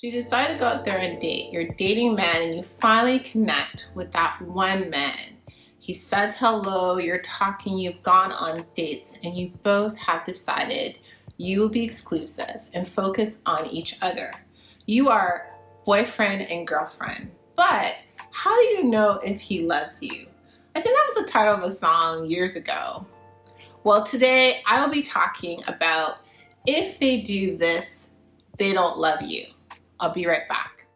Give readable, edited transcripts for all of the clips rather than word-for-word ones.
So you decide to go out there and date. You're dating man and you finally connect with that one man. He says hello, you're talking, you've gone on dates, and you both have decided you will be exclusive and focus on each other. You are boyfriend and girlfriend. But how do you know if he loves you? I think that was the title of a song years ago. Well, today I'll be talking about if they do this, they don't love you. I'll be right back.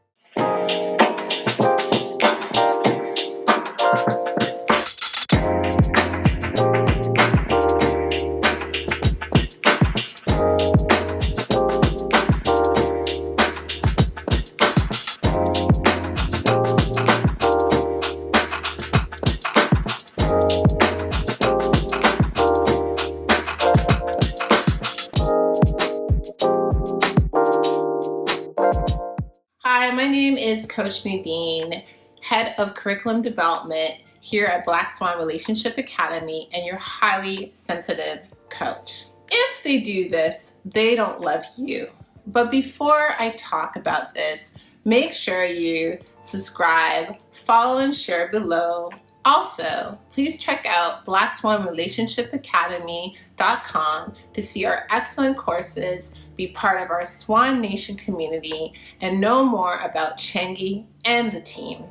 Hi, my name is Coach Nadine, Head of Curriculum Development here at Black Swan Relationship Academy, and your highly sensitive coach. If they do this, they don't love you. But before I talk about this, make sure you subscribe, follow, and share below. Also, please check out blackswanrelationshipacademy.com to see our excellent courses, be part of our Swan Nation community, and know more about Changi and the team.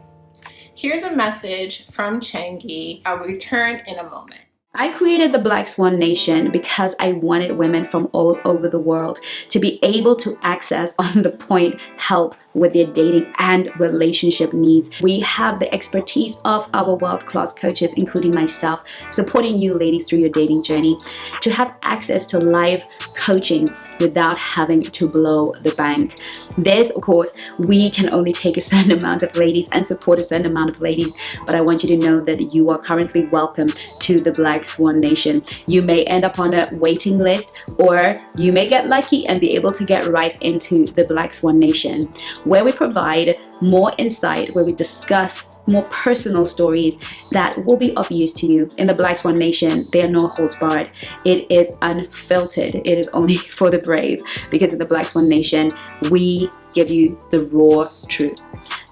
Here's a message from Changi. I'll return in a moment. I created the Black Swan Nation because I wanted women from all over the world to be able to access on-the-point help with their dating and relationship needs. We have the expertise of our world-class coaches, including myself, supporting you ladies through your dating journey to have access to live coaching without having to blow the bank. This, of course, we can only take a certain amount of ladies and support a certain amount of ladies, but I want you to know that you are currently welcome to the Black Swan Nation. You may end up on a waiting list, or you may get lucky and be able to get right into the Black Swan Nation, where we provide more insight, where we discuss more personal stories that will be of use to you. In the Black Swan Nation, there are no holds barred. It is unfiltered. It is only for the brave, because in the Black Swan Nation, we give you the raw truth.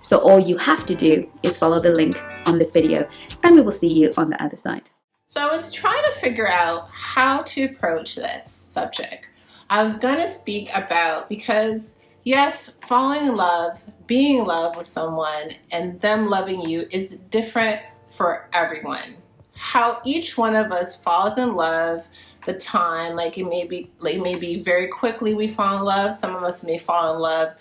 So all you have to do is follow the link on this video, and we will see you on the other side. So I was trying to figure out how to approach this subject. I was going to speak about, because yes, falling in love, being in love with someone and them loving you is different for everyone. How each one of us falls in love, the time, like maybe very quickly we fall in love. Some of us may fall in love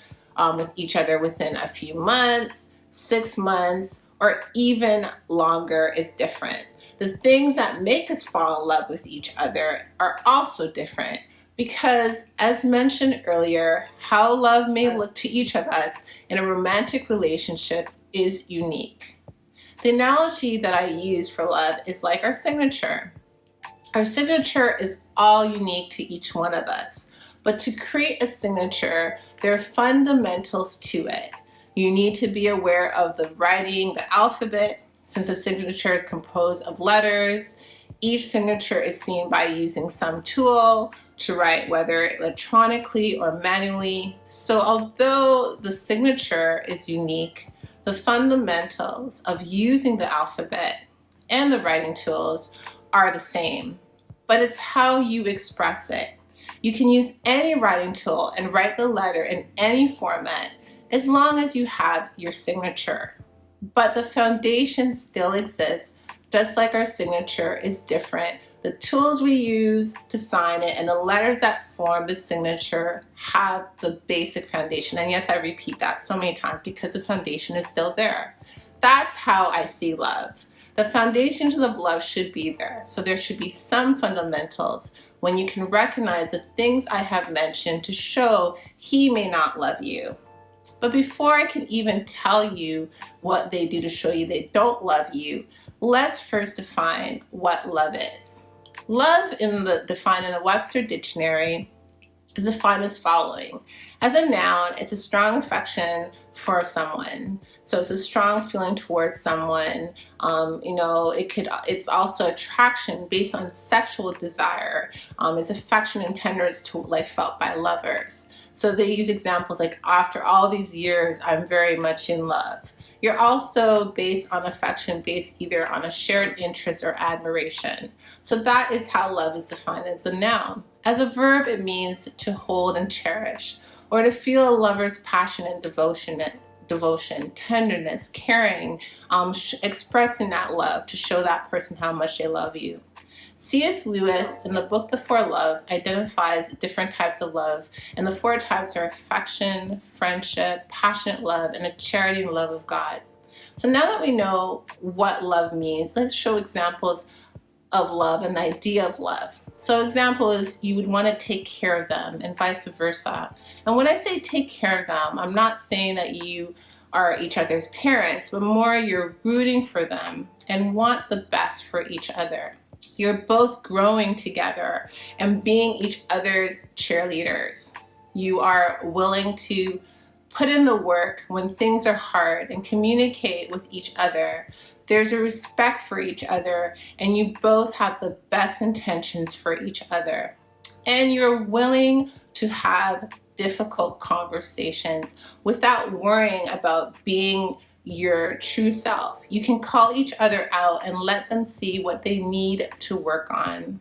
with each other within a few months, 6 months, or even longer is different. The things that make us fall in love with each other are also different, because as mentioned earlier, how love may look to each of us in a romantic relationship is unique. The analogy that I use for love is like our signature. Our signature is all unique to each one of us, but to create a signature, there are fundamentals to it. You need to be aware of the writing, the alphabet, since a signature is composed of letters. Each signature is seen by using some tool to write, whether electronically or manually. So although the signature is unique, the fundamentals of using the alphabet and the writing tools are the same, but it's how you express it. You can use any writing tool and write the letter in any format as long as you have your signature. But the foundation still exists, just like our signature is different. The tools we use to sign it and the letters that form the signature have the basic foundation. And yes, I repeat that so many times because the foundation is still there. That's how I see love. The foundations of love should be there. So there should be some fundamentals when you can recognize the things I have mentioned to show he may not love you. But before I can even tell you what they do to show you they don't love you, let's first define what love is. Love, defined in the Webster Dictionary, is defined as following. As a noun, it's a strong affection for someone. So it's a strong feeling towards someone. It's also attraction based on sexual desire. It's affection and tenderness felt by lovers. So they use examples like, after all these years, I'm very much in love. You're also based on affection, based either on a shared interest or admiration. So that is how love is defined as a noun. As a verb, it means to hold and cherish, or to feel a lover's passion and devotion, tenderness, caring, expressing that love to show that person how much they love you. C.S. Lewis, in the book The Four Loves, identifies different types of love, and the four types are affection, friendship, passionate love, and a charity and love of God. So now that we know what love means, let's show examples of love and the idea of love. So example is, you would want to take care of them, and vice versa. And when I say take care of them, I'm not saying that you are each other's parents, but more you're rooting for them and want the best for each other. You're both growing together and being each other's cheerleaders. You are willing to put in the work when things are hard and communicate with each other. There's a respect for each other, and you both have the best intentions for each other. And you're willing to have difficult conversations without worrying about being your true self. You can call each other out and let them see what they need to work on.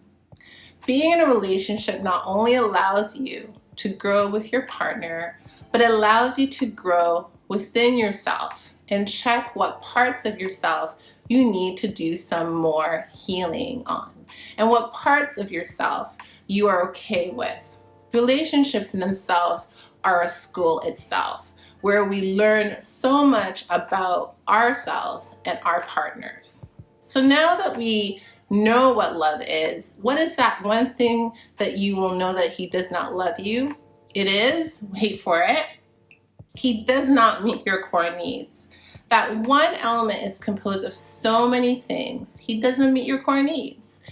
Being in a relationship not only allows you to grow with your partner, but it allows you to grow within yourself and check what parts of yourself you need to do some more healing on, and what parts of yourself you are okay with. Relationships in themselves are a school itself, where we learn so much about ourselves and our partners. So now that we know what love is, what is that one thing that you will know that he does not love you? It is, wait for it, he does not meet your core needs. That one element is composed of so many things. He doesn't meet your core needs.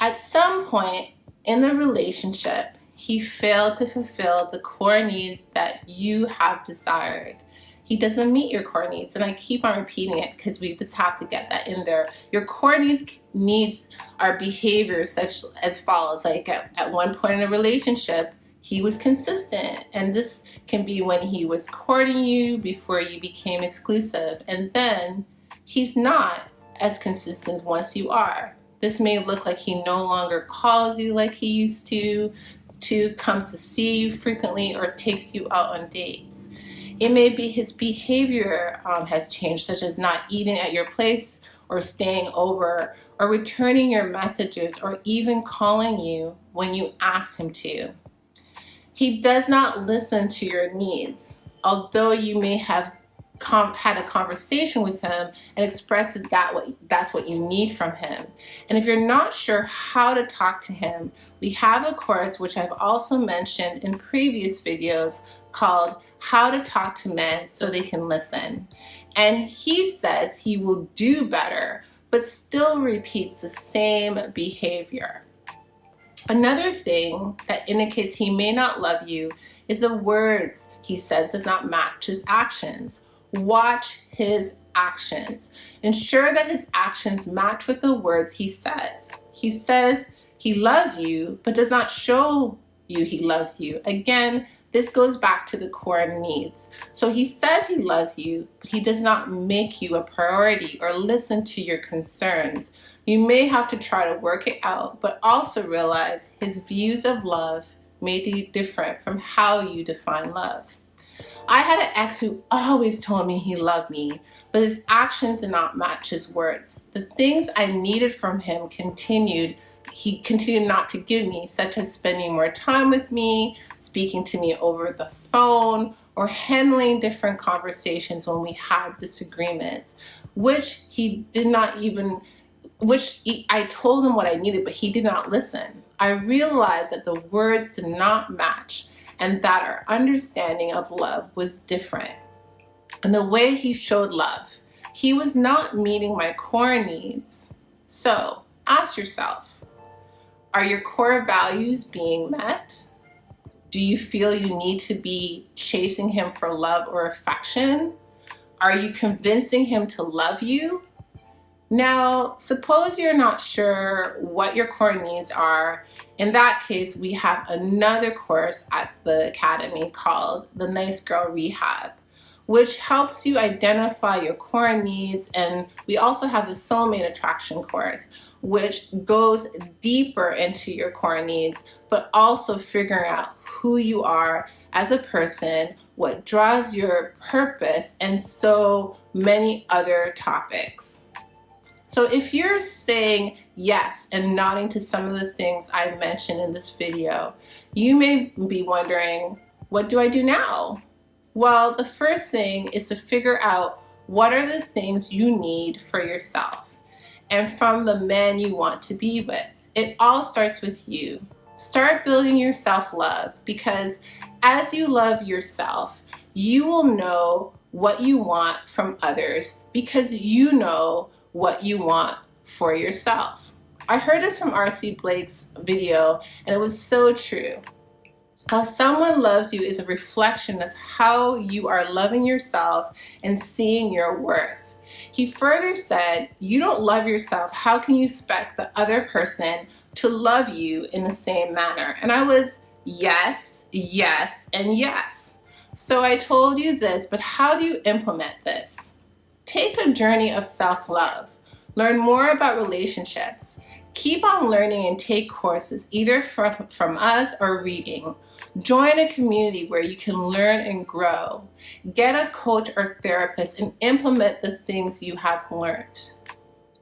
At some point in the relationship, he failed to fulfill the core needs that you have desired. He doesn't meet your core needs. And I keep on repeating it because we just have to get that in there. Your core needs are behaviors such as follows. Like at one point in a relationship, he was consistent. And this can be when he was courting you before you became exclusive. And then he's not as consistent once you are. This may look like he no longer calls you like he used to, comes to see you frequently, or takes you out on dates. It may be his behavior has changed, such as not eating at your place, or staying over, or returning your messages, or even calling you when you ask him to. He does not listen to your needs, although you may have had a conversation with him and expresses that's what you need from him. And if you're not sure how to talk to him, we have a course which I've also mentioned in previous videos called How to Talk to Men So They Can Listen. And he says he will do better, but still repeats the same behavior. Another thing that indicates he may not love you is the words he says does not match his actions. Watch his actions. Ensure that his actions match with the words he says. He says he loves you, but does not show you he loves you. Again, this goes back to the core needs. So he says he loves you, but he does not make you a priority or listen to your concerns. You may have to try to work it out, but also realize his views of love may be different from how you define love. I had an ex who always told me he loved me, but his actions did not match his words. The things I needed from him he continued not to give me, such as spending more time with me, speaking to me over the phone, or handling different conversations when we had disagreements, I told him what I needed, but he did not listen. I realized that the words did not match, and that our understanding of love was different. And the way he showed love, he was not meeting my core needs. So ask yourself, are your core values being met? Do you feel you need to be chasing him for love or affection? Are you convincing him to love you? Now, suppose you're not sure what your core needs are. In that case, we have another course at the Academy called the Nice Girl Rehab, which helps you identify your core needs. And we also have the Soulmate Attraction course, which goes deeper into your core needs, but also figuring out who you are as a person, what draws your purpose, and so many other topics. So if you're saying yes and nodding to some of the things I mentioned in this video, you may be wondering, what do I do now? Well, the first thing is to figure out what are the things you need for yourself and from the man you want to be with. It all starts with you. Start building your self-love, because as you love yourself, you will know what you want from others because you know what you want for yourself. I heard this from R.C. Blake's video, and it was so true. How someone loves you is a reflection of how you are loving yourself and seeing your worth. He further said, you don't love yourself, how can you expect the other person to love you in the same manner? And I was yes, yes, and yes. So I told you this, but how do you implement this? Take a journey of self-love. Learn more about relationships. Keep on learning and take courses either from us or reading. Join a community where you can learn and grow. Get a coach or therapist and implement the things you have learned.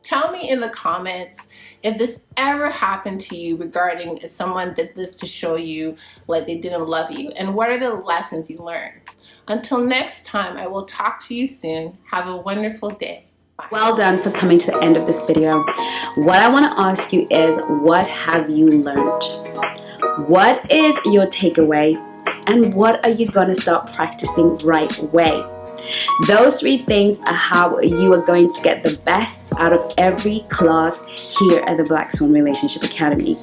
Tell me in the comments if this ever happened to you regarding if someone did this to show you like they didn't love you, and what are the lessons you learned. Until next time, I will talk to you soon. Have a wonderful day. Bye. Well done for coming to the end of this video. What I want to ask you is, what have you learned? What is your takeaway? And what are you going to start practicing right away? Those three things are how you are going to get the best out of every class here at the Black Swan Relationship Academy.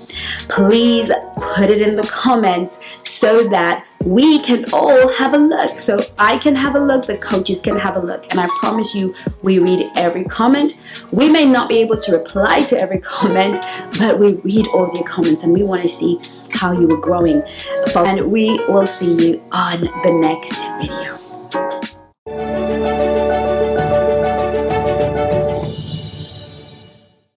Please put it in the comments so that we can all have a look. So I can have a look, the coaches can have a look. And I promise you, we read every comment. We may not be able to reply to every comment, but we read all the comments and we want to see how you are growing. And we will see you on the next video.